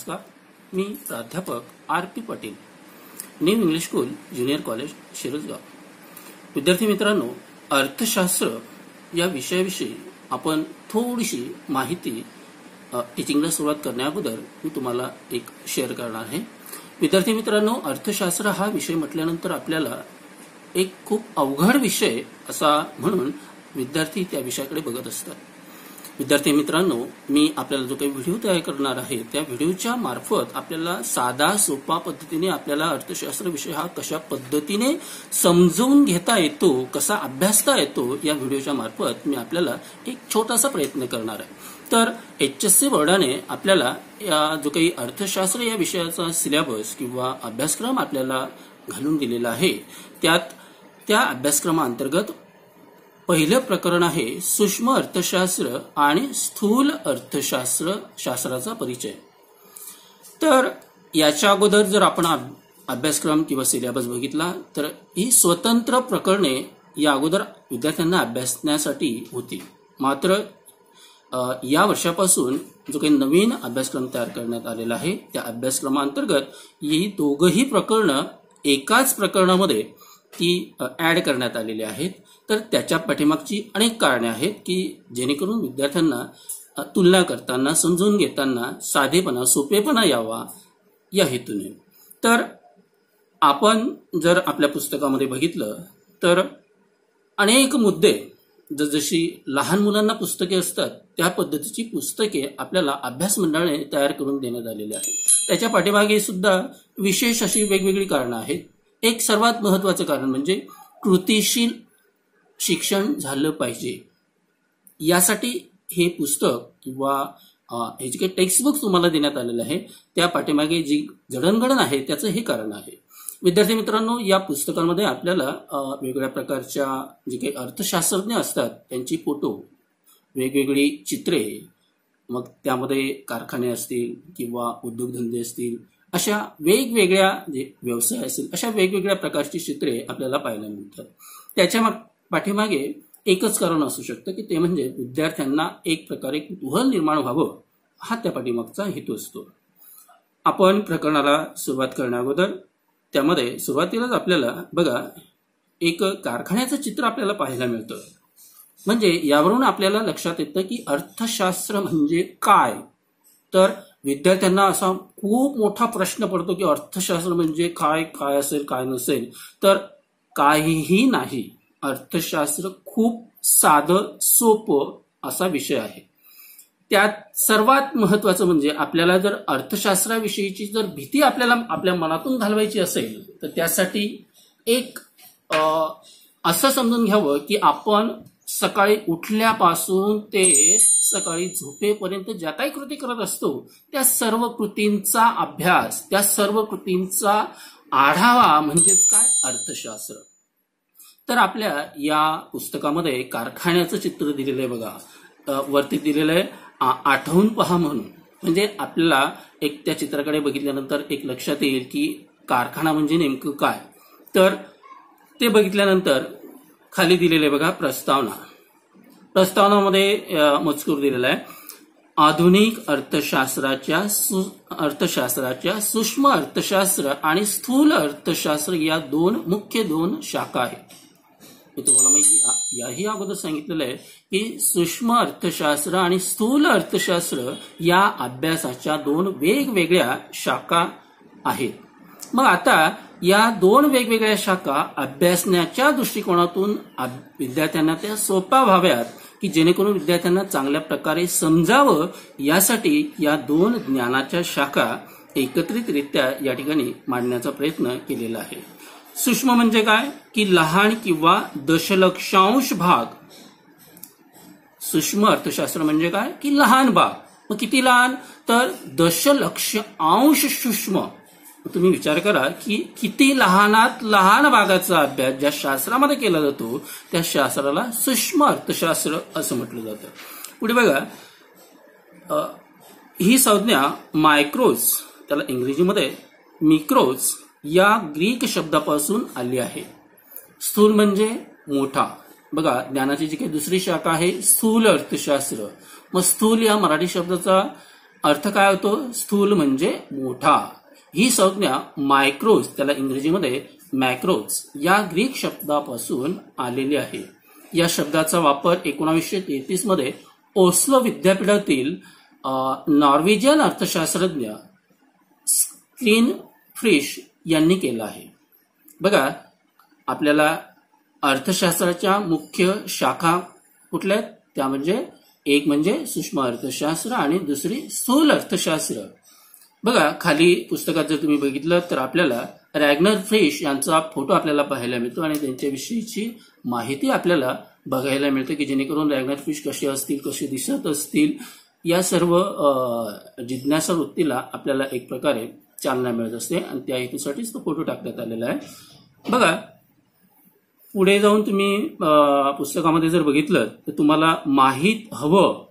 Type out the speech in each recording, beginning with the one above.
नमस्कार, मी प्राध्यापक RP. Patil, new English school junior college Shirasgaon. विद्यार्थी मित्रांनो, अर्थशास्त्र या विषयाविषयी आपण थोडीशी माहिती टीचिंगला सुरुवात करण्याअगोदर मी तुम्हाला एक शेअर करणार आहे. विद्यार्थी मित्रांनो, अर्थशास्त्र हा विषय म्हटल्यानंतर आपल्याला एक खूप अवघड विषय असा म्हणून विद्यार्थी त्या विषयाकडे बघत असतात. विद्यार्थी मित्रांनो, मी आपल्याला जो काही व्हिडिओ तयार करणार आहे त्या व्हिडिओच्या मार्फत आपल्याला साधा सोपा पद्धतीने आपल्याला अर्थशास्त्र विषय हा कशा पद्धतीने समजून घेता येतो, कसा अभ्यासता येतो, या व्हिडिओच्या मार्फत मी आपल्याला एक छोटासा प्रयत्न करणार आहे. तर HSC बोर्डाने आपल्याला जो काही अर्थशास्त्र या विषयाचा सिलेबस किंवा अभ्यासक्रम आपल्याला घालून दिलेला आहे, त्या अभ्यासक्रमाअंतर्गत पहिलं प्रकरण आहे सूक्ष्म अर्थशास्त्र आणि स्थूल अर्थशास्त्राचा परिचय. तर याच्या अगोदर जर आपण अभ्यासक्रम किंवा सिलेबस बघितला तर ही स्वतंत्र प्रकरणे या अगोदर विद्यार्थ्यांना अभ्यासण्यासाठी होती. मात्र या वर्षापासून जो काही नवीन अभ्यासक्रम तयार करण्यात आलेला आहे त्या अभ्यासक्रमाअंतर्गत ही दोघही प्रकरणं एकाच प्रकरणामध्ये ती ऍड करण्यात आलेली आहेत. तर त्याच्या पाठीमागची अनेक कारणे आहेत की जेणेकरून विद्यार्थ्यांना तुलना करताना, समजून घेताना साधेपणा, सोपेपणा यावा या हेतूने. तर आपण जर आपल्या पुस्तकामध्ये बघितलं तर अनेक मुद्दे जशी लहान मुलांना पुस्तके असतात त्या पद्धतीची पुस्तके आपल्याला अभ्यास मंडळाने तयार करून देण्यात आलेली आहेत. त्याच्या पाठीमागे सुद्धा विशेष अशी वेगवेगळी कारणं आहेत. एक सर्वात महत्वाचं कारण म्हणजे कृतीशील शिक्षण झालं पाहिजे. यासाठी हे पुस्तक किंवा हे जे काही टेक्स्टबुक तुम्हाला देण्यात आलेलं आहे त्या पाठीमागे जी जडणघडण आहे त्याचं हे कारण आहे. विद्यार्थी मित्रांनो, या पुस्तकांमध्ये आपल्याला वेगवेगळ्या प्रकारच्या जे काही अर्थशास्त्रज्ञ असतात त्यांची फोटो, वेगवेगळी चित्रे, मग त्यामध्ये कारखाने असतील किंवा उद्योगधंदे असतील, अशा वेगवेगळ्या जे व्यवसाय असतील अशा वेगवेगळ्या प्रकारची चित्रे आपल्याला पाहायला मिळतात. त्याच्या पाठीमागे एकच कारण असू शकतं की ते म्हणजे विद्यार्थ्यांना एक प्रकारे कुतूहल निर्माण व्हावं, हा त्या पाठीमागचा हेतू असतो. आपण प्रकरणाला सुरुवात करण्याअगोदर त्यामध्ये सुरुवातीलाच आपल्याला बघा एक कारखान्याचं चित्र आपल्याला पाहायला मिळतं. म्हणजे यावरून आपल्याला लक्षात येतं की अर्थशास्त्र म्हणजे काय. तर विद्यार्थ्यांना असा खूप मोठा प्रश्न पडतो की अर्थशास्त्र म्हणजे काय, काय असेल काय नसेल. तर काहीही नाही. अर्थशास्त्र खूप साधं सोपं असा विषय आहे. त्यात सर्वात महत्वाचं म्हणजे आपल्याला जर अर्थशास्त्राविषयीची जर भीती आपल्याला आपल्या मनातून घालवायची असेल तर त्यासाठी एक असं समजून घ्यावं की आपण सकाळी उठल्यापासून ते सकाळी झोपेपर्यंत ज्या काही कृती करत असतो त्या सर्व कृतींचा अभ्यास, त्या सर्व कृतींचा आढावा म्हणजेच काय, अर्थशास्त्र. तर आपल्या या पुस्तकामध्ये कारखान्याचं चित्र दिलेलं आहे बघा. वरती दिलेलं आहे आठवून पहा म्हणून. म्हणजे आपल्याला एक त्या चित्राकडे बघितल्यानंतर एक लक्षात येईल की कारखाना म्हणजे नेमकं काय. तर ते बघितल्यानंतर खाली दिलेलं आहे बघा प्रस्तावना. प्रस्तावनामध्ये मजकूर दिलेला आहे आधुनिक अर्थशास्त्राच्या सूक्ष्म अर्थशास्त्र आणि स्थूल अर्थशास्त्र या मुख्य दोन शाखा आहेत. मी तुम्हाला माहिती याही अगोदर सांगितलेलं आहे की सूक्ष्म अर्थशास्त्र आणि स्थूल अर्थशास्त्र या अभ्यासाच्या दोन वेगवेगळ्या शाखा आहेत. मग आता या दोन वेगवेगळ्या शाखा अभ्यासण्याच्या दृष्टिकोनातून विद्यार्थ्यांना त्या सोप्या व्हाव्यात की जेणेकरून विद्यार्थ्यांना चांगल्या प्रकारे समजावं, यासाठी या दोन ज्ञानाच्या शाखा एकत्रितरित्या या ठिकाणी मांडण्याचा प्रयत्न केलेला आहे. सूक्ष्म म्हणजे काय की लहान किंवा दशलक्षांश भाग. सूक्ष्म अर्थशास्त्र म्हणजे काय की लहान भाग. मग किती लहान, तर दशलक्षांश सूक्ष्म. तुम्ही विचार करा की किती लहानात लहान भागाचा अभ्यास ज्या शास्त्रामध्ये केला जातो त्या शास्त्राला सूक्ष्म अर्थशास्त्र असं म्हटलं जातं. पुढे बघा ही संज्ञा मायक्रोज, त्याला इंग्रजीमध्ये मिक्रोज या ग्रीक शब्दापासून आली आहे. स्थूल म्हणजे मोठा. बघा ज्ञानाची जी काही दुसरी शाखा आहे स्थूल अर्थशास्त्र. मग स्थूल या मराठी शब्दाचा अर्थ काय होतो? स्थूल म्हणजे मोठा. ही संज्ञा मायक्रोज, त्याला इंग्रजीमध्ये मॅक्रोज या ग्रीक शब्दापासून आलेली आहे. या शब्दाचा वापर 1933 मध्ये ओस्लो विद्यापीठातील नॉर्वेजियन अर्थशास्त्रज्ञ स्टीन फ्रिश यांनी केला आहे. बघा, आपल्याला अर्थशास्त्राच्या मुख्य शाखा कुठल्या? त्या म्हणजे एक म्हणजे सूक्ष्म अर्थशास्त्र आणि दुसरी स्थूल अर्थशास्त्र. बघा, खाली पुस्तकात जर तुम्ही बघितलं तर आपल्याला रॅग्नर फ्रिश यांचा फोटो आपल्याला पाहायला मिळतो आणि त्यांच्याविषयीची माहिती आपल्याला बघायला मिळते की जेणेकरून रॅग्नर फ्रिश कसे असतील, कसे दिसत असतील, या सर्व जिज्ञासा वृत्तीला आपल्याला एक प्रकारे चालना मिळत असते आणि त्या हेतूसाठीच तो फोटो टाकण्यात आलेला आहे. बघा, पुढे जाऊन तुम्ही पुस्तकामध्ये जर बघितलं तर तुम्हाला माहीत हवं.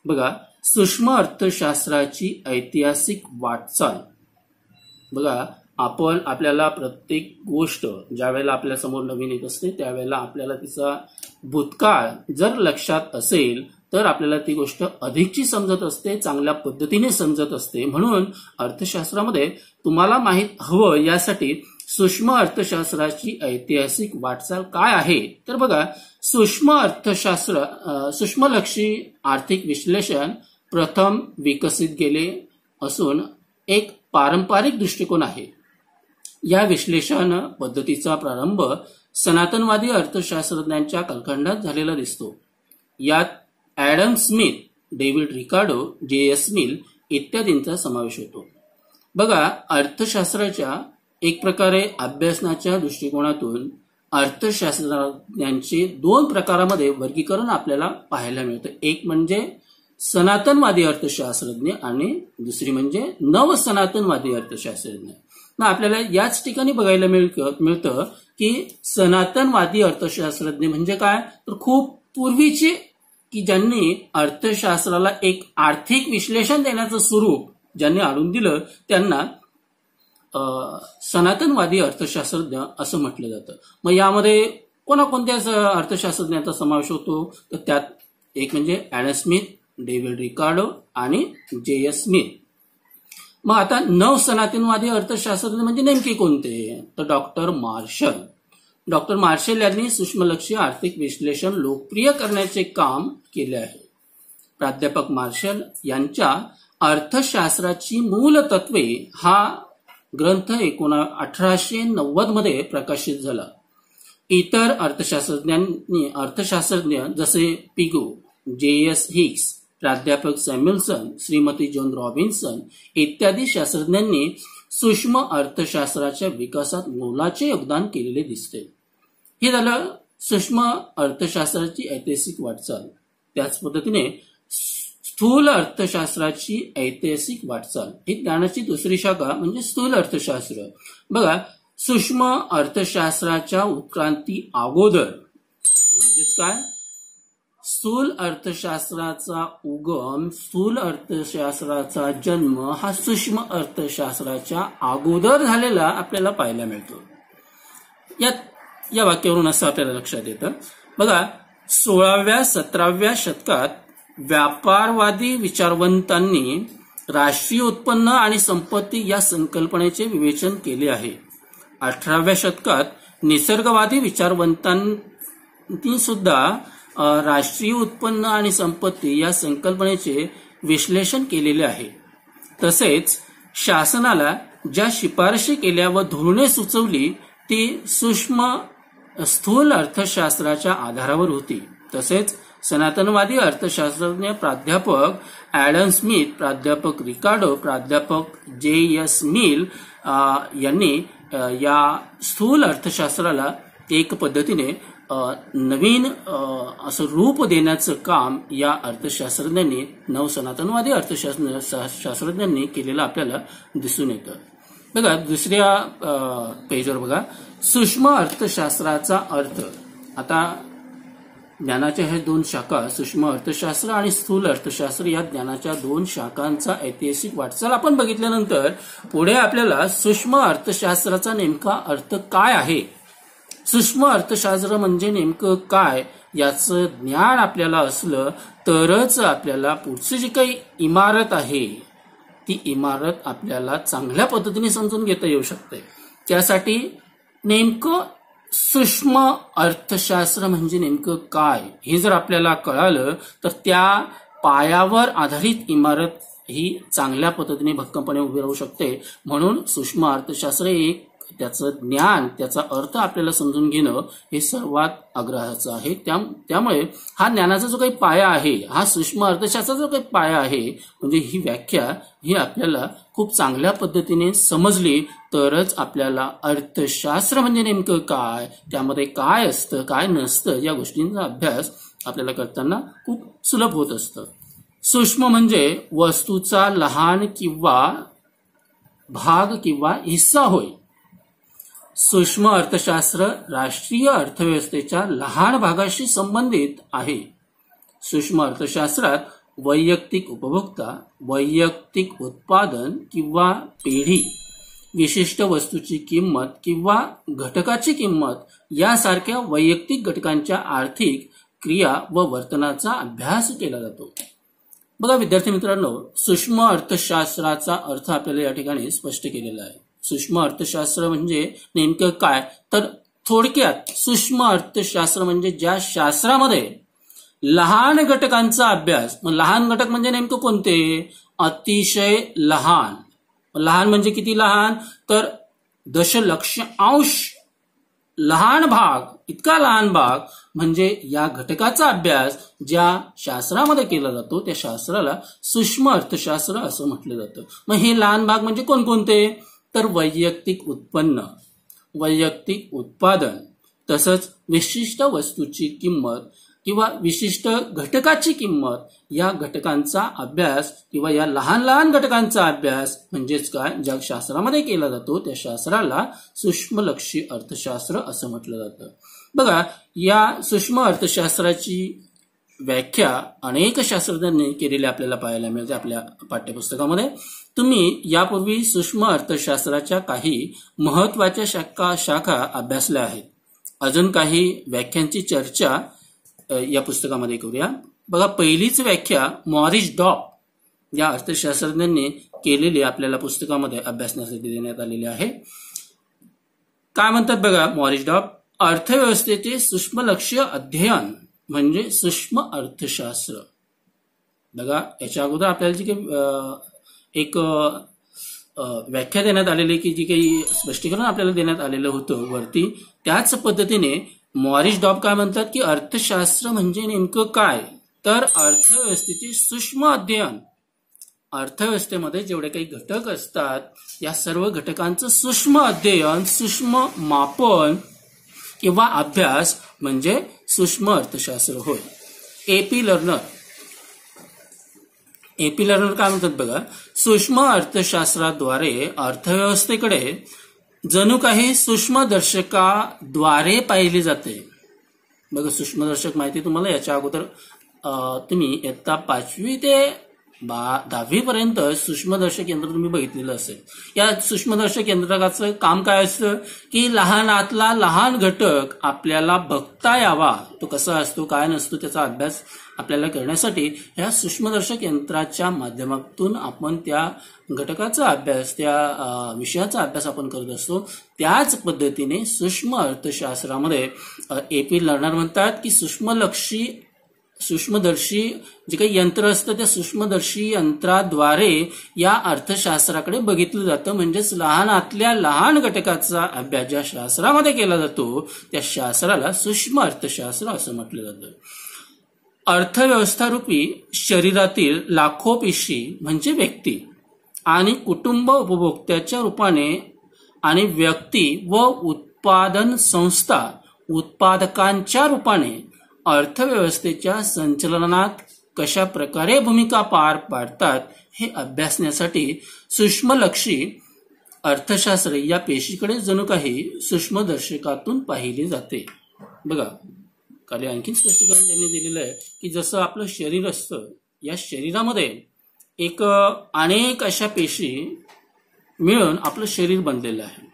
बघा, सूक्ष्म अर्थशास्त्राची ऐतिहासिक वाटचाल. बघा, आपल्याला प्रत्येक गोष्ट ज्या वेळेला आपल्या समोर नवीन येत असते त्यावेळेला आपल्याला तिचा भूतकाळ जर लक्षात असेल तर आपल्याला ती गोष्ट अधिकची समजत असते, चांगल्या पद्धतीने समजत असते. म्हणून अर्थशास्त्रामध्ये तुम्हाला माहीत हवं यासाठी सूक्ष्म अर्थशास्त्राची ऐतिहासिक वाटचाल काय आहे? तर बघा, सूक्ष्मलक्षी आर्थिक विश्लेषण प्रथम विकसित केले असून एक पारंपरिक दृष्टिकोन आहे. या विश्लेषण पद्धतीचा प्रारंभ सनातनवादी अर्थशास्त्रज्ञांच्या कालखंडात झालेला दिसतो. यात ॲडम स्मिथ, डेव्हिड रिकार्डो, जे.एस. मिल इत्यादींचा समावेश होतो. बघा, अर्थशास्त्राच्या एक प्रकारे अभ्यासनाच्या दृष्टिकोनातून अर्थशास्त्रज्ञांचे दोन प्रकारामध्ये वर्गीकरण आपल्याला पाहायला मिळतं. एक म्हणजे सनातनवादी अर्थशास्त्रज्ञ आणि दुसरी म्हणजे नवसनातनवादी अर्थशास्त्रज्ञ. आपल्याला याच ठिकाणी बघायला मिळतं की सनातनवादी अर्थशास्त्रज्ञ म्हणजे काय? तर खूप पूर्वीचे की ज्यांनी अर्थशास्त्राला एक आर्थिक विश्लेषण देण्याचं स्वरूप ज्यांनी आणून दिलं त्यांना सनातनवादी अर्थशास्त्रज्ञ असं म्हटलं जातं. मग यामध्ये कोणकोणत्या अर्थशास्त्रज्ञांचा समावेश होतो? तर त्यात एक म्हणजे ॲडम स्मिथ, डेव्हिड रिकार्डो आणि जे.एस. मिल. मग आता नवसनातनवादी अर्थशास्त्रज्ञ म्हणजे नेमके कोणते? तर डॉक्टर मार्शल यांनी सूक्ष्मलक्षी आर्थिक विश्लेषण लोकप्रिय करण्याचे काम केले आहे. प्राध्यापक मार्शल यांच्या अर्थशास्त्राची मूल तत्वे हा ग्रंथ 1890 मध्ये प्रकाशित झाला. इतर अर्थशास्त्रज्ञ जसे पिगो, जे.एस. हिक्स, प्राध्यापक सॅम्युएल्सन, श्रीमती जॉन रॉबिन्सन इत्यादी शास्त्रज्ञांनी सूक्ष्म अर्थशास्त्राच्या विकासात मोलाचे योगदान केलेले दिसते. हे झालं सूक्ष्म अर्थशास्त्राची ऐतिहासिक वाटचाल. त्याच पद्धतीने स्थूल अर्थशास्त्राची ऐतिहासिक वाटचाल ही ज्ञानाची दुसरी शाखा म्हणजे स्थूल अर्थशास्त्र. बघा, सूक्ष्म अर्थशास्त्राच्या उत्क्रांती अगोदर म्हणजेच काय? स्थूल अर्थशास्त्राचा उगम, स्थूल अर्थशास्त्राचा जन्म हा सूक्ष्म अर्थशास्त्राच्या अगोदर झालेला आपल्याला पाहायला मिळतो. या वाक्यावरून असं आपल्याला लक्षात येतं. बघा, 16व्या-17व्या शतकात व्यापारवादी विचारवंतांनी राष्ट्रीय उत्पन्न आणि संपत्ती या संकल्पनेचे विवेचन केले आहे. 18व्या शतकात निसर्गवादी विचारवंतांनी सुद्धा राष्ट्रीय उत्पन्न आणि संपत्ती या संकल्पनेचे विश्लेषण केलेले आहे. तसेच शासनाला ज्या शिफारशी केल्या व धोरणे सुचवली ती स्थूल अर्थशास्त्राच्या आधारावर होती. तसेच सनातनवादी अर्थशास्त्रज्ञ प्राध्यापक ॲडम स्मिथ, प्राध्यापक रिकार्डो, प्राध्यापक जे.एस. मिल यांनी या स्थूल अर्थशास्त्राला एक पद्धतीने नवीन असं रूप देण्याचं काम या अर्थशास्त्रज्ञांनी, नवसनातनवादी अर्थशास्त्रज्ञांनी केलेलं आपल्याला दिसून येतं. बघा, दुसऱ्या पेजवर बघा, सूक्ष्म अर्थशास्त्राचा अर्थ. आता ज्ञानाच्या ह्या दोन शाखा, सूक्ष्म अर्थशास्त्र आणि स्थूल अर्थशास्त्र, या ज्ञानाच्या दोन शाखांचा ऐतिहासिक वाटचाल आपण बघितल्यानंतर पुढे आपल्याला सूक्ष्म अर्थशास्त्राचा नेमका अर्थ काय आहे, सूक्ष्म अर्थशास्त्र म्हणजे नेमकं काय याचं ज्ञान आपल्याला असलं तरच आपल्याला पुढची जी काही इमारत आहे ती इमारत आपल्याला चांगल्या पद्धतीने समजून घेता येऊ शकते. त्यासाठी नेमकं सूक्ष्म अर्थशास्त्र म्हणजे नेमकं काय हे जर आपल्याला कळालं तर त्या पायावर आधारित इमारत ही चांगल्या पद्धतीने भक्कमपणे उभी राहू शकते. म्हणून सूक्ष्म अर्थशास्त्र एक त्याचं ज्ञान त्याचा अर्थ आपल्याला समजून घेणं हे सर्वात आग्रहाचं आहे. त्यामुळे हा ज्ञानाचा जो काही पाया आहे, हा सूक्ष्म अर्थशास्त्राचा जो काही पाया आहे, म्हणजे ही व्याख्या ही आपल्याला खूप चांगल्या पद्धतीने समजली तरच आपल्याला अर्थशास्त्र म्हणजे नेमकं काय, त्यामध्ये काय असतं काय नसतं या गोष्टींचा अभ्यास आपल्याला करताना खूप सुलभ होत असतं. सूक्ष्म म्हणजे वस्तूचा लहान किंवा भाग किंवा हिस्सा होय. सूक्ष्म अर्थशास्त्र राष्ट्रीय अर्थव्यवस्थेच्या लहान भागाशी संबंधित आहे. सूक्ष्म अर्थशास्त्रात वैयक्तिक उपभोक्ता, वैयक्तिक उत्पादन किंवा पेढी, विशिष्ट वस्तूची किंमत किंवा घटकाची किंमत यासारख्या वैयक्तिक घटकांच्या आर्थिक क्रिया व वर्तनाचा अभ्यास केला जातो. बघा विद्यार्थी मित्रांनो, सूक्ष्म अर्थशास्त्राचा अर्थ आपल्याला या ठिकाणी स्पष्ट केलेला आहे. सूक्ष्म अर्थशास्त्र म्हणजे नेमकं काय, तर थोडक्यात सूक्ष्म अर्थशास्त्र म्हणजे ज्या शास्त्रामध्ये लहान घटकांचा अभ्यास, मग लहान घटक म्हणजे नेमकं कोणते, अतिशय लहान. लहान म्हणजे किती लहान, तर दशलक्षांश लहान भाग, इतका लहान भाग म्हणजे या घटकाचा अभ्यास ज्या शास्त्रामध्ये केला जातो त्या शास्त्राला सूक्ष्म अर्थशास्त्र असं म्हटलं जातं. मग हे लहान भाग म्हणजे कोणकोणते, तर वैयक्तिक उत्पन्न, वैयक्तिक उत्पादन, तसंच विशिष्ट वस्तूची किंमत किंवा विशिष्ट घटकाची किंमत या घटकांचा अभ्यास किंवा या लहान लहान घटकांचा अभ्यास म्हणजेच काय, ज्या शास्त्रामध्ये केला जातो त्या शास्त्राला सूक्ष्मलक्षी अर्थशास्त्र असं म्हटलं जातं. बघा या सूक्ष्म अर्थशास्त्राची व्याख्या अनेक शास्त्रज्ञांनी केलेली आपल्याला पाहायला मिळते आपल्या पाठ्यपुस्तकामध्ये. तुम्ही यापूर्वी सूक्ष्म अर्थशास्त्राच्या काही महत्वाच्या शाखा अभ्यासल्या आहेत. अजून काही व्याख्यांची चर्चा या पुस्तकामध्ये करूया. बघा पहिलीच व्याख्या मॉरिस डॉब या अर्थशास्त्रज्ञांनी केलेली आपल्याला पुस्तकामध्ये अभ्यासण्यासाठी देण्यात आलेली आहे. काय म्हणतात बघा मॉरिस डॉब, अर्थव्यवस्थेचे सूक्ष्मलक्ष्य अध्ययन म्हणजे सूक्ष्म अर्थशास्त्र. बघा याच्या अगोदर आपल्याला जी काही एक व्याख्या देण्यात आलेली की जी काही स्पष्टीकरण आपल्याला देण्यात आलेलं होतं वरती, त्याच पद्धतीने मॉरिस डॉब काय म्हणतात की अर्थशास्त्र म्हणजे नेमकं काय, तर अर्थव्यवस्थेचे सूक्ष्म अध्ययन, अर्थव्यवस्थेमध्ये जेवढे काही घटक असतात या सर्व घटकांचं सूक्ष्म अध्ययन, सूक्ष्म मापन किंवा अभ्यास म्हणजे सूक्ष्म अर्थशास्त्र होय. एपी लर्नर काय म्हणतात बघा, सूक्ष्म अर्थशास्त्राद्वारे अर्थव्यवस्थेकडे जणू काही सूक्ष्मदर्शकाद्वारे पाहिले जाते. बघा सूक्ष्मदर्शक माहिती तुम्हाला याच्या अगोदर तुम्ही इयत्ता 5वी ते 10वी पर्यंत सूक्ष्मदर्शक यंत्र तुम्ही बघितलेलं असेल. या सूक्ष्मदर्शक यंत्रकाचं काम काय असतं की लहानातला लहान घटक आपल्याला बघता यावा, तो कसा असतो काय नसतो त्याचा अभ्यास आपल्याला करण्यासाठी या सूक्ष्मदर्शक यंत्राच्या माध्यमातून आपण त्या घटकाचा अभ्यास, त्या विषयाचा अभ्यास आपण करत असतो. त्याच पद्धतीने सूक्ष्म अर्थशास्त्रामध्ये एपी लर्नर म्हणतात की सूक्ष्मदर्शी जे काही यंत्र असतं त्या सूक्ष्मदर्शी यंत्राद्वारे या अर्थशास्त्राकडे बघितलं जातं. म्हणजेच लहानातल्या लहान घटकाचा अभ्यास ज्या शास्त्रामध्ये केला जातो त्या शास्त्राला सूक्ष्म अर्थशास्त्र असं म्हटलं जातं. अर्थव्यवस्था रूपी शरीरातील लाखो पेशी म्हणजे व्यक्ती आणि कुटुंब उपभोक्त्याच्या रूपाने आणि व्यक्ती व उत्पादन संस्था उत्पादकांच्या रूपाने अर्थव्यवस्थेच्या संचलनात कशा प्रकारे भूमिका पार पाडतात हे अभ्यासण्यासाठी सूक्ष्मलक्षी अर्थशास्त्र या पेशीकडे जणू काही सूक्ष्मदर्शकातून पाहिले जाते. बघा खाली आणखी स्पष्टीकरण त्यांनी दिलेलं आहे की जसं आपलं शरीर असतं या शरीरामध्ये एक अनेक अशा पेशी मिळून आपलं शरीर बनलेलं आहे.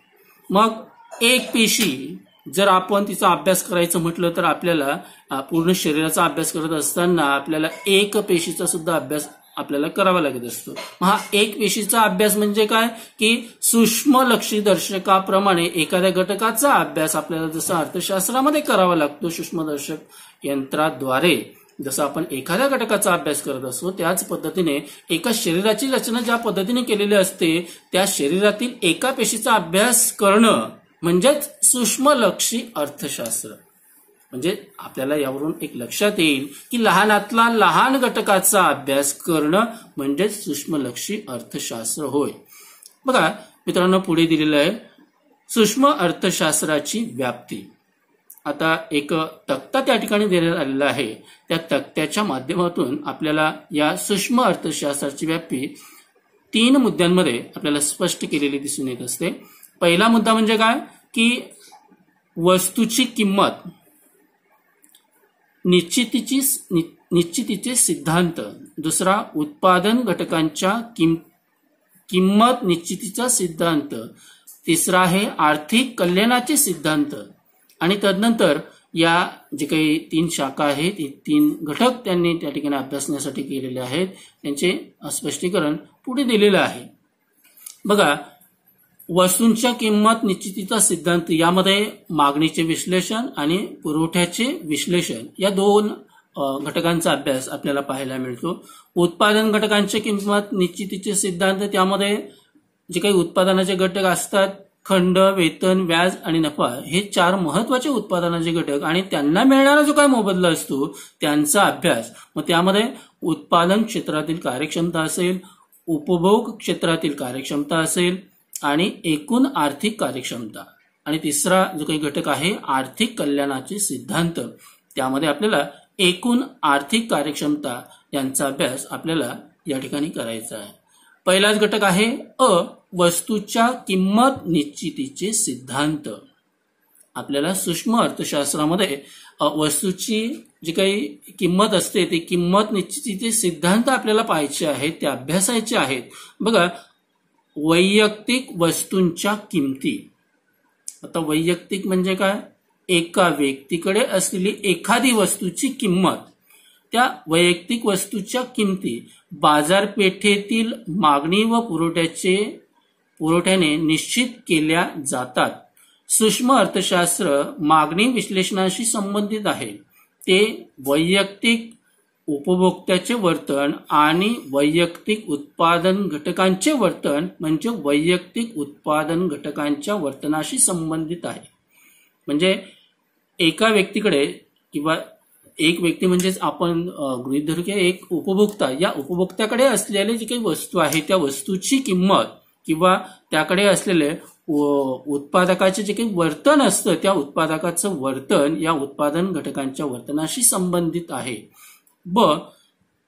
मग एक पेशी जर आपण तिचा अभ्यास करायचं म्हटलं तर आपल्याला पूर्ण शरीराचा अभ्यास करत असताना आपल्याला एक पेशीचा सुद्धा अभ्यास आपल्याला करावा लागत असतो. हा एक पेशीचा अभ्यास म्हणजे काय की सूक्ष्मलक्षीदर्शकाप्रमाणे एखाद्या घटकाचा अभ्यास आपल्याला जसा अर्थशास्त्रामध्ये करावा लागतो सूक्ष्मदर्शक यंत्राद्वारे, जसं आपण एखाद्या घटकाचा अभ्यास करत असतो त्याच पद्धतीने एका शरीराची रचना ज्या पद्धतीने केलेली असते त्या शरीरातील एका पेशीचा अभ्यास करणं म्हणजेच सूक्ष्मलक्षी अर्थशास्त्र. म्हणजे आपल्याला यावरून एक लक्षात येईल की लहानातला लहान घटकाचा अभ्यास करणं म्हणजेच सूक्ष्मलक्षी अर्थशास्त्र होय. बघा मित्रांनो, पुढे दिलेलं आहे सूक्ष्म अर्थशास्त्राची व्याप्ती. आता एक तक्ता त्या ठिकाणी देण्यात आलेला आहे. त्या तक्त्याच्या माध्यमातून आपल्याला या सूक्ष्म अर्थशास्त्राची व्याप्ती 3 मुद्द्यांमध्ये आपल्याला स्पष्ट केलेली दिसून येत असते. पहिला मुद्दा म्हणजे काय की वस्तूची किंमत, निश्चितीचे सिद्धांत. दुसरा उत्पादन घटकांच्या किंमत निश्चितीचा सिद्धांत. तिसरा आहे आर्थिक कल्याणाचे सिद्धांत. आणि तदनंतर या जे काही 3 शाखा आहेत, 3 घटक त्यांनी त्या ठिकाणी अभ्यासण्यासाठी केलेले आहेत, त्यांचे स्पष्टीकरण पुढे दिलेलं आहे. बघा, वस्तूंच्या किंमत निश्चितीचा सिद्धांत यामध्ये मागणीचे विश्लेषण आणि पुरवठ्याचे विश्लेषण या 2 घटकांचा अभ्यास आपल्याला पाहायला मिळतो. उत्पादन घटकांचे किंमत निश्चितीचे सिद्धांत, त्यामध्ये जे काही उत्पादनाचे घटक असतात, खंड, वेतन, व्याज आणि नफा, हे 4 महत्वाचे उत्पादनाचे घटक आणि त्यांना मिळणारा जो काही मोबदला असतो त्यांचा अभ्यास. मग त्यामध्ये उत्पादन क्षेत्रातील कार्यक्षमता असेल, उपभोग क्षेत्रातील कार्यक्षमता असेल आणि एकूण आर्थिक कार्यक्षमता. आणि तिसरा जो काही घटक आहे आर्थिक कल्याणाचे सिद्धांत, त्यामध्ये आपल्याला एकूण आर्थिक कार्यक्षमता यांचा अभ्यास आपल्याला या ठिकाणी करायचा आहे. पहिलाच घटक आहे वस्तूच्या किंमत निश्चितीचे सिद्धांत. आपल्याला सूक्ष्म अर्थशास्त्रामध्ये वस्तूची जी काही किंमत असते ती किंमत निश्चितीचे सिद्धांत आपल्याला पाहायचे आहेत, ते अभ्यासायचे आहेत. बघा, वैयक्तिक वस्तूंच्या किमती. आता वैयक्तिक म्हणजे काय, एका व्यक्तीकडे असलेली एखादी वस्तूची किंमत, त्या वैयक्तिक वस्तूच्या किमती बाजारपेठेतील मागणी व पुरवठ्याने निश्चित केल्या जातात. सूक्ष्म अर्थशास्त्र मागणी विश्लेषणाशी संबंधित आहे. ते वैयक्तिक उपभोक्त्याचे वर्तन आणि वैयक्तिक उत्पादन घटकांचे वर्तन म्हणजे वैयक्तिक उत्पादन घटकांच्या वर्तनाशी संबंधित आहे. म्हणजे एका व्यक्तीकडे किंवा एक व्यक्ती म्हणजेच आपण गृहीत धरू की एक उपभोक्ता, या उपभोक्त्याकडे असलेले जी काही वस्तू आहे त्या वस्तूची किंमत किंवा त्याकडे असलेले उत्पादकाचे जे काही वर्तन असतं त्या उत्पादकाचं वर्तन या उत्पादन घटकांच्या वर्तनाशी संबंधित आहे.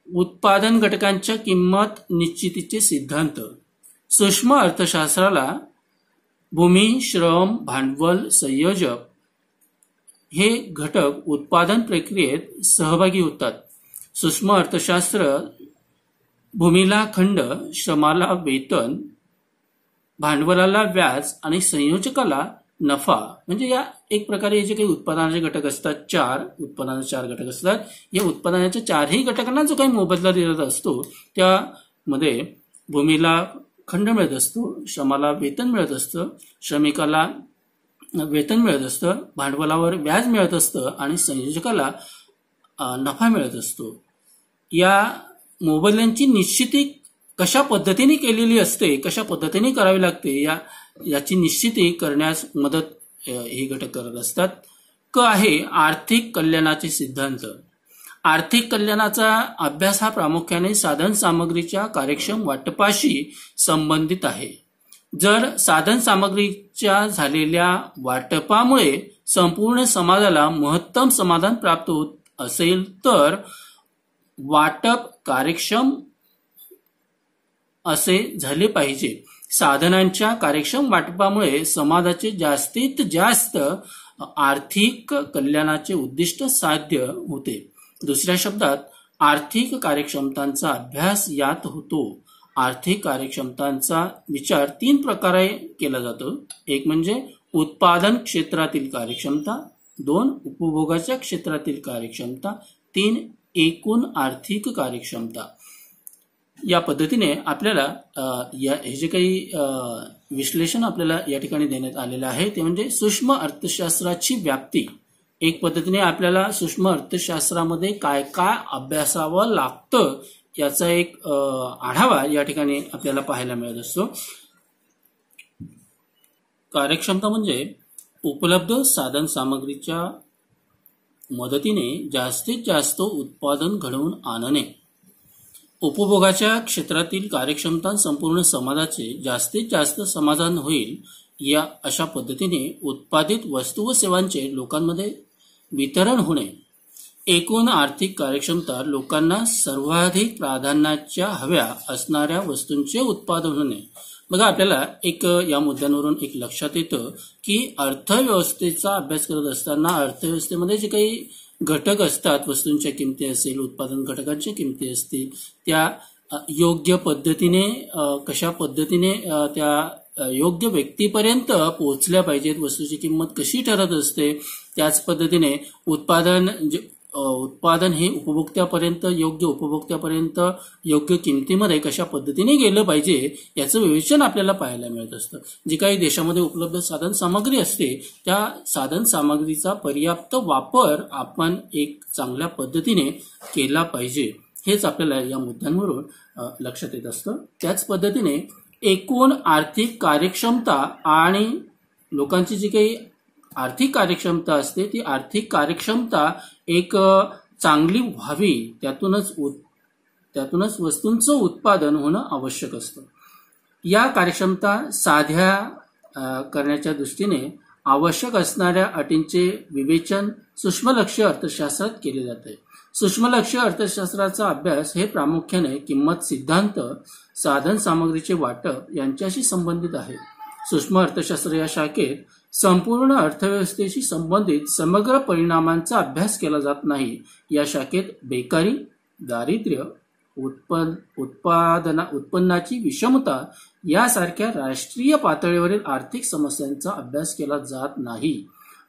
उत्पादन घटकांच्या किंमत निश्चितीचे सिद्धांत. सूक्ष्म अर्थशास्त्राला भूमी, श्रम, भांडवल, संयोजक हे घटक उत्पादन प्रक्रियेत सहभागी होतात. सूक्ष्म अर्थशास्त्र भूमीला खंड, श्रमाला वेतन, भांडवलाला व्याज आणि संयोजकाला नफा, म्हणजे या एक प्रकारे जे काही उत्पादनाचे घटक असतात, 4 घटक असतात, या उत्पादनाच्या 4ही घटकांना जो काही मोबदला दिला असतो त्यामध्ये भूमीला खंड मिळत असतो, श्रमाला वेतन मिळत असतं, श्रमिकाला वेतन मिळत असतं, भांडवलावर व्याज मिळत असतं आणि संयोजकाला नफा मिळत असतो. या मोबदल्यांची निश्चिती कशा पद्धतीने केलेली असते, कशा पद्धतीने करावी लागते, याची निश्चिती करण्यास मदत हे घटक करत असतात. आहे आर्थिक कल्याणाचे सिद्धांत. आर्थिक कल्याणाचा अभ्यास हा प्रामुख्याने साधन सामग्रीच्या कार्यक्षम वाटपाशी संबंधित आहे. जर साधन सामग्रीच्या झालेल्या वाटपामुळे संपूर्ण समाजाला महत्तम समाधान प्राप्त होत असेल तर वाटप कार्यक्षम असे झाले पाहिजे. साधनांच्या कार्यक्षम वाटपामुळे समाजाचे जास्तीत जास्त आर्थिक कल्याणाचे उद्दिष्ट साध्य होते. दुसऱ्या शब्दात आर्थिक कार्यक्षमतांचा अभ्यास यात होतो. आर्थिक कार्यक्षमतांचा विचार 3 प्रकारे केला जातो. एक म्हणजे उत्पादन क्षेत्रातील कार्यक्षमता, 2 उपभोगाच्या क्षेत्रातील कार्यक्षमता, 3 एकूण आर्थिक कार्यक्षमता. या पद्धतीने आपल्याला हे जे काही विश्लेषण आपल्याला या ठिकाणी देण्यात आलेलं आहे ते म्हणजे सूक्ष्म अर्थशास्त्राची व्याप्ती. एक पद्धतीने आपल्याला सूक्ष्म अर्थशास्त्रामध्ये काय काय अभ्यासावं लागतं याचा एक आढावा या ठिकाणी आपल्याला पाहायला मिळत असतो. कार्यक्षमता म्हणजे उपलब्ध साधन सामग्रीच्या मदतीने जास्तीत जास्त उत्पादन घडवून आणणे. उपभोगाच्या क्षेत्रातील कार्यक्षमता संपूर्ण समाजाचे जास्तीत जास्त समाधान होईल या अशा पद्धतीने उत्पादित वस्तू व सेवांचे लोकांमध्ये वितरण होणे. एकूण आर्थिक कार्यक्षमता लोकांना सर्वाधिक प्राधान्याच्या हव्या असणाऱ्या वस्तूंचे उत्पादन होणे. बघा आपल्याला एक या मुद्द्यांवरून एक लक्षात येतं की अर्थव्यवस्थेचा अभ्यास करत असताना अर्थव्यवस्थेमध्ये जे काही घटक असतात, वस्तूंच्या किमती असेल, उत्पादन घटकांच्या किमती असतील, त्या योग्य पद्धतीने कशा पद्धतीने त्या योग्य व्यक्तीपर्यंत पोहोचल्या पाहिजेत, वस्तूची किंमत कशी ठरत असते, त्याच पद्धतीने उत्पादन हे उपभोक्त्यापर्यंत योग्य किमतीमध्ये कशा पद्धतीने गेलं पाहिजे याचं विवेचन आपल्याला पाहायला मिळत असतं. जी काही देशामध्ये उपलब्ध साधन सामग्री असते त्या साधन सामग्रीचा पर्याप्त वापर आपण एक चांगल्या पद्धतीने केला पाहिजे हेच आपल्याला या मुद्द्यांवरून लक्षात येत असतं. त्याच पद्धतीने एकूण आर्थिक कार्यक्षमता आणि लोकांची जी काही आर्थिक कार्यक्षमता असते ती आर्थिक कार्यक्षमता एक चांगली व्हावी, त्यातूनच वस्तूंचं उत्पादन होणं आवश्यक असतं. या कार्यक्षमता साध्या करण्याच्या दृष्टीने आवश्यक असणाऱ्या अटींचे विवेचन सूक्ष्मलक्ष्य अर्थशास्त्रात केले जाते. सूक्ष्मलक्ष्य अर्थशास्त्राचा अभ्यास हे प्रामुख्याने किंमत सिद्धांत, साधन सामग्रीचे वाटप यांच्याशी संबंधित आहे. सूक्ष्म अर्थशास्त्र या शाखेत संपूर्ण अर्थव्यवस्थेशी संबंधित समग्र परिणामांचा अभ्यास केला जात नाही. या शाखेत बेकारी, दारिद्र्य, उत्पन्नाची विषमता यासारख्या राष्ट्रीय पातळीवरील आर्थिक समस्यांचा अभ्यास केला जात नाही.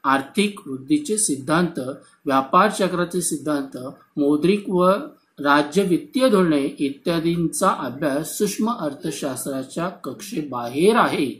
आर्थिक वृद्धीचे सिद्धांत, व्यापार चक्राचे सिद्धांत, मौद्रिक व राज्य वित्तीय धोरणे इत्यादींचा अभ्यास सूक्ष्म अर्थशास्त्राच्या कक्षेबाहेर आहे.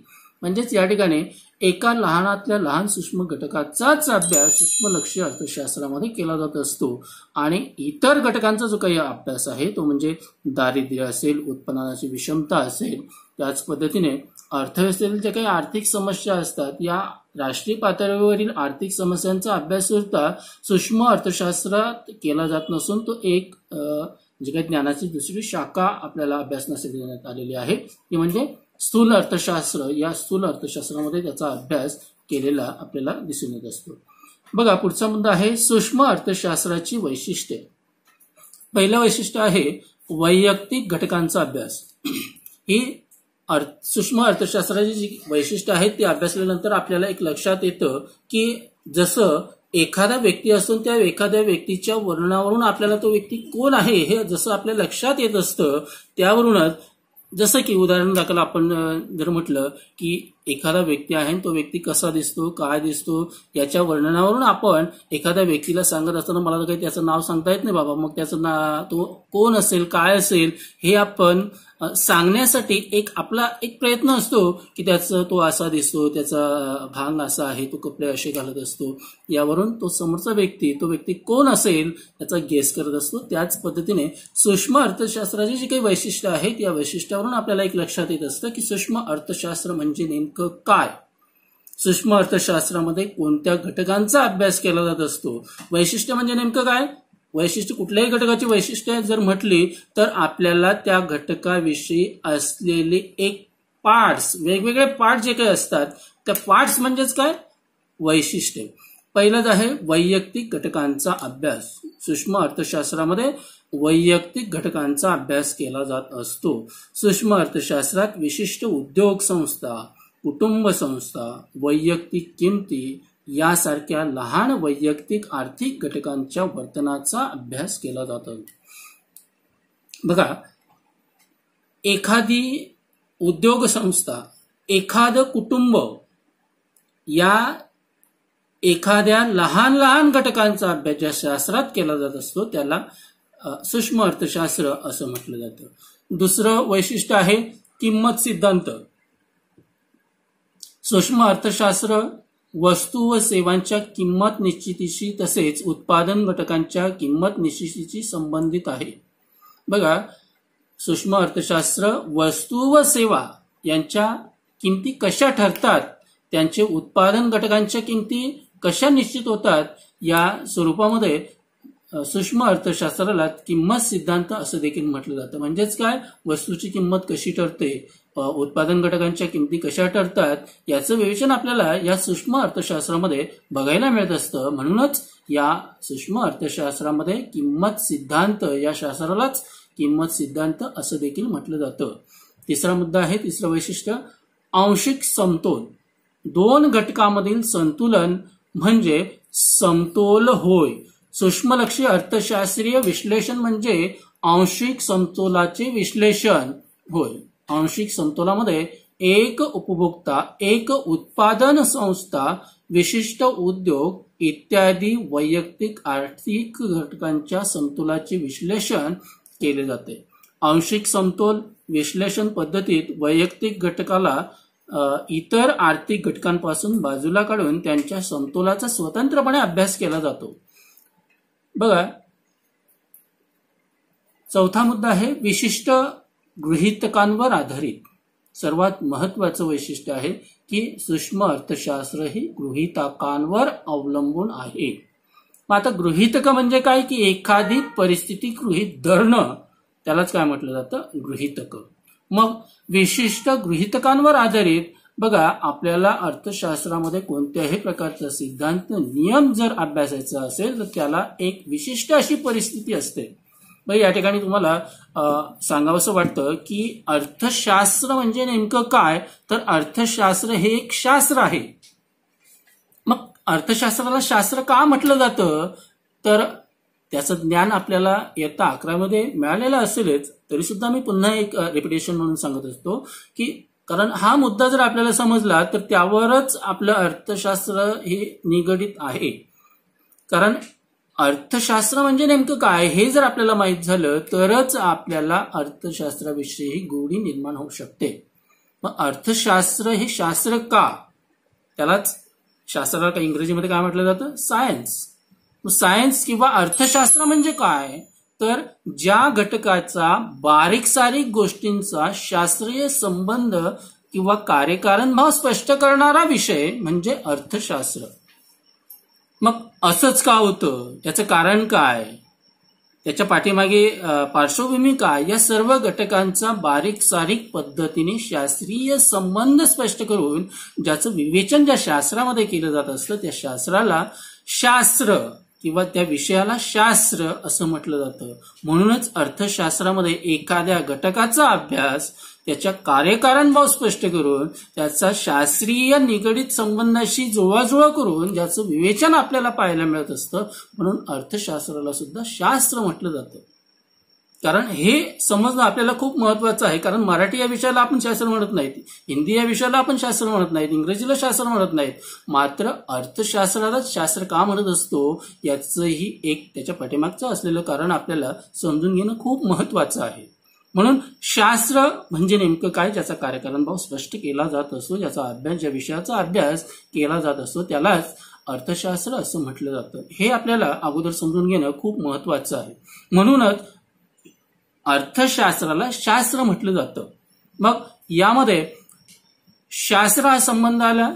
म्हणजेच या ठिकाणी एका लहानातल्या लहान सूक्ष्म घटकाचाच अभ्यास सूक्ष्मलक्ष्य अर्थशास्त्रामध्ये केला जात असतो आणि इतर घटकांचा जो काही अभ्यास आहे तो म्हणजे दारिद्र्य असेल, उत्पन्नाची विषमता असेल, त्याच पद्धतीने अर्थव्यवस्थेतील ज्या काही आर्थिक समस्या असतात या राष्ट्रीय पातळीवरील आर्थिक समस्यांचा अभ्यास सुद्धा सूक्ष्म अर्थशास्त्रात केला जात नसून तो एक जे काही ज्ञानाची दुसरी शाखा आपल्याला अभ्यासनासाठी देण्यात आलेली आहे ती म्हणजे स्थूल अर्थशास्त्र. या स्थूल अर्थशास्त्रामध्ये त्याचा अभ्यास केलेला आपल्याला दिसून येत असतो. बघा पुढचा मुद्दा आहे सूक्ष्म अर्थशास्त्राची वैशिष्ट्ये. पहिलं वैशिष्ट्य आहे वैयक्तिक घटकांचा अभ्यास. ही सूक्ष्म अर्थशास्त्राची जी वैशिष्ट्य आहेत ती अभ्यासल्यानंतर आपल्याला एक लक्षात येतं की जसं एखादा व्यक्ती असतो त्या एखाद्या व्यक्तीच्या वर्णनावरून आपल्याला तो व्यक्ती कोण आहे हे जसं आपल्या लक्षात येत असतं, त्यावरूनच जसं की उदाहरण दाखल आपण जर म्हटलं की एखादा व्यक्ती आहे तो व्यक्ती कसा दिसतो, काय दिसतो याच्या वर्णनावरून आपण एखाद्या व्यक्तीला सांगत असताना मला काही त्याचं नाव सांगता येत नाही बाबा, मग त्याचं तो कोण असेल, काय असेल हे आपण सांगण्यासाठी आपला एक प्रयत्न असतो की त्याचं तो असा दिसतो, त्याचा भांग असा आहे, तो कपडे असे घालत असतो, यावरून तो समोरचा व्यक्ती तो व्यक्ती कोण असेल याचा गेस करत असतो. त्याच पद्धतीने सूक्ष्म अर्थशास्त्राची जी काही वैशिष्ट्य आहेत या वैशिष्ट्यावरून आपल्याला एक लक्षात येत असतं की सूक्ष्म अर्थशास्त्र म्हणजे नेमकं काय, सूक्ष्म अर्थशास्त्रामध्ये कोणत्या घटकांचा अभ्यास केला जात असतो. वैशिष्ट्य म्हणजे नेमकं काय, वैशिष्ट्य कुठल्याही घटकाची वैशिष्ट्ये जर म्हटली तर आपल्याला त्या घटकाविषयी असलेले एक पार्ट्स, वेगवेगळे पार्ट जे काही असतात त्या पार्ट्स म्हणजेच काय, वैशिष्ट्ये. पहिलंच आहे वैयक्तिक घटकांचा अभ्यास. सूक्ष्म अर्थशास्त्रामध्ये वैयक्तिक घटकांचा अभ्यास केला जात असतो. सूक्ष्म अर्थशास्त्रात विशिष्ट उद्योग संस्था, कुटुंब संस्था, वैयक्तिक किमती यासारख्या लहान वैयक्तिक आर्थिक घटकांच्या वर्तनाचा अभ्यास केला जातो. बघा एखादी उद्योग संस्था, एखादं कुटुंब या एखाद्या लहान लहान घटकांचा अभ्यास ज्या शास्त्रात केला जात असतो त्याला सूक्ष्म अर्थशास्त्र असं म्हटलं जातं. दुसरं वैशिष्ट्य आहे किंमत सिद्धांत. सूक्ष्म अर्थशास्त्र वस्तू व सेवांच्या किंमत निश्चितीशी तसेच उत्पादन घटकांच्या किंमत निश्चितीशी संबंधित आहे. बघा, सूक्ष्म अर्थशास्त्र वस्तू व सेवा यांच्या किमती कशा ठरतात, त्यांचे उत्पादन घटकांच्या किमती कशा निश्चित होतात, या स्वरूपामध्ये सूक्ष्म अर्थशास्त्राला किंमत सिद्धांत असं देखील म्हटलं जातं. म्हणजेच काय, वस्तूची किंमत कशी ठरते, उत्पादन घटकांच्या किमती कशा ठरतात याचं विवेचन आपल्याला या सूक्ष्म अर्थशास्त्रामध्ये बघायला मिळत असतं. म्हणूनच या सूक्ष्म अर्थशास्त्रामध्ये किंमत सिद्धांत या शास्त्रालाच किंमत सिद्धांत असं देखील म्हटलं जातं. तिसरा मुद्दा आहे, तिसरं वैशिष्ट्य आंशिक समतोल. दोन घटकांमधील संतुलन म्हणजे समतोल होय. सूक्ष्मलक्षी अर्थशास्त्रीय विश्लेषण म्हणजे आंशिक समतोलाचे विश्लेषण होय. आंशिक समतोलामध्ये एक उपभोक्ता, एक उत्पादन संस्था, विशिष्ट उद्योग इत्यादी वैयक्तिक आर्थिक घटकांच्या समतोलाचे विश्लेषण केले जाते. आंशिक समतोल विश्लेषण पद्धतीत वैयक्तिक घटकाला इतर आर्थिक घटकांपासून बाजूला काढून त्यांच्या समतोलाचा स्वतंत्रपणे अभ्यास केला जातो. बघा, चौथा मुद्दा आहे विशिष्ट गृहीतकांवर आधारित. सर्वात महत्वाचं वैशिष्ट्य आहे की सूक्ष्म अर्थशास्त्र ही गृहीतकांवर अवलंबून आहे. मग आता गृहीतक म्हणजे काय, की एखादी परिस्थिती गृहीत धरणं, त्यालाच काय म्हटलं जातं, गृहीतक. मग विशिष्ट गृहीतकांवर आधारित, बघा, आपल्याला अर्थशास्त्रामध्ये कोणत्याही प्रकारचा सिद्धांत नियम जर अभ्यासायचा असेल तर त्याला एक विशिष्ट अशी परिस्थिती असते. मग या ठिकाणी तुम्हाला सांगावंसं वाटतं की अर्थशास्त्र म्हणजे नेमकं काय, तर अर्थशास्त्र हे एक शास्त्र आहे. मग अर्थशास्त्राला शास्त्र का म्हटलं जातं, तर त्याचं ज्ञान आपल्याला इयत्ता 11मध्ये मिळालेलं असेलच, तरी सुद्धा मी पुन्हा एक रिपिटेशन म्हणून सांगत असतो की कारण हा मुद्दा जर आपल्याला समजला तर त्यावरच आपलं अर्थशास्त्र हे निगडित आहे. कारण अर्थशास्त्र म्हणजे नेमकं काय हे जर आपल्याला माहित झालं तरच आपल्याला अर्थशास्त्राविषयी गोडी निर्माण होऊ शकते. मग अर्थशास्त्र हे शास्त्र का, त्यालाच शास्त्राला काही इंग्रजीमध्ये काय म्हटलं जातं, सायन्स. सायन्स किंवा अर्थशास्त्र म्हणजे काय, तर ज्या घटकाचा बारीक सारीक गोष्टींचा शास्त्रीय संबंध किंवा कार्यकारण भाव स्पष्ट करणारा विषय म्हणजे अर्थशास्त्र. मग असंच का होतं, त्याचं कारण काय, त्याच्या पाठीमागे पार्श्वभूमी काय, या सर्व घटकांचा बारीक सारीक पद्धतीने शास्त्रीय संबंध स्पष्ट करून ज्याचं विवेचन ज्या शास्त्रामध्ये केलं जात असतं त्या शास्त्राला शास्त्र किंवा त्या विषयाला शास्त्र असं म्हटलं जातं. म्हणूनच अर्थशास्त्रामध्ये एखाद्या घटकाचा अभ्यास त्याच्या कार्यकारण भाव स्पष्ट करून त्याचा शास्त्रीय निगडित संबंधाशी जुळवाजुळव करून ज्याचं विवेचन आपल्याला पाहायला मिळत असतं. म्हणून अर्थशास्त्राला सुद्धा शास्त्र म्हटलं जातं. कारण हे समजणं आपल्याला खूप महत्वाचं आहे. कारण मराठी या विषयाला आपण शास्त्र म्हणत नाहीत, हिंदी या विषयाला आपण शास्त्र म्हणत नाहीत, इंग्रजीला शास्त्र म्हणत नाहीत, मात्र अर्थशास्त्रालाच शास्त्र का म्हणत असतो याचंही एक त्याच्या पाठीमागचं असलेलं कारण आपल्याला समजून घेणं खूप महत्वाचं आहे. म्हणून शास्त्र म्हणजे नेमकं काय, ज्याचा कार्यकारण भाव स्पष्ट केला जात असतो, ज्याचा अभ्यास, ज्या विषयाचा अभ्यास केला जात असतो त्यालाच अर्थशास्त्र असं म्हटलं जातं. हे आपल्याला अगोदर समजून घेणं खूप महत्वाचं आहे. म्हणूनच अर्थशास्त्राला शास्त्र म्हटलं जातं. मग यामध्ये शास्त्र हा संबंध आला,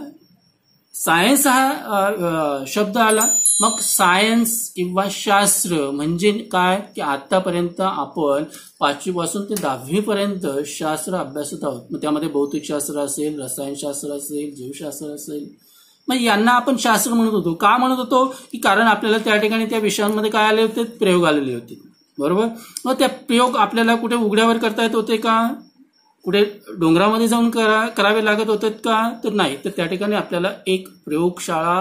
सायन्स हा शब्द आला. मग सायन्स किंवा शास्त्र म्हणजे काय, की आतापर्यंत आपण 5वी पासून ते 10वी पर्यंत शास्त्र अभ्यासत आहोत. मग त्यामध्ये भौतिकशास्त्र असेल, रसायनशास्त्र असेल, जीवशास्त्र असेल. मग यांना आपण शास्त्र म्हणत होतो. का म्हणत होतो, की कारण आपल्याला त्या ठिकाणी त्या विषयांमध्ये काय आले होते, प्रयोग आलेले होते, बरोबर. मग त्या प्रयोग आपल्याला कुठे उघड्यावर करता येत होते का, कुठे डोंगरामध्ये जाऊन करावे लागत होते का, तर नाही. तर त्या ठिकाणी आपल्याला एक प्रयोगशाळा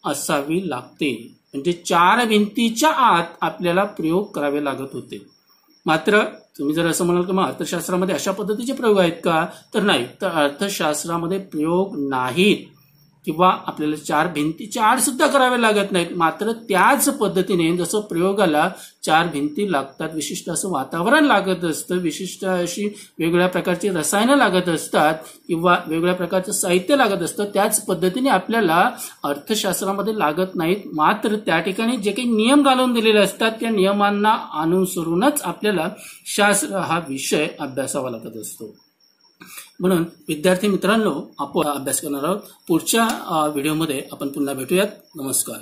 असावी लागते. म्हणजे 4 भिंतीच्या आत आपल्याला प्रयोग करावे लागत होते. मात्र तुम्ही जर असं म्हणाल की मग अर्थशास्त्रामध्ये अशा पद्धतीचे प्रयोग आहेत का, तर नाही. तर अर्थशास्त्रामध्ये प्रयोग नाहीत. किंवा आपल्याला 4 भिंतीची आड सुद्धा करावे लागत नाहीत. मात्र त्याच पद्धतीने जसं प्रयोगाला 4 भिंती लागतात, विशिष्ट असं वातावरण लागत असतं, विशिष्ट अशी वेगवेगळ्या प्रकारची रसायनं लागत असतात किंवा वेगवेगळ्या प्रकारचं साहित्य लागत असतं, त्याच पद्धतीने आपल्याला अर्थशास्त्रामध्ये लागत नाहीत. मात्र त्या ठिकाणी जे काही नियम घालून दिलेले असतात त्या नियमांना अनुसरूनच आपल्याला शास्त्र हा विषय अभ्यासावा लागत असतो. म्हणून विद्यार्थी मित्रांनो, आपण अभ्यास करणार आहोत. पुढच्या व्हिडिओमध्ये आपण पुन्हा भेटूयात. नमस्कार.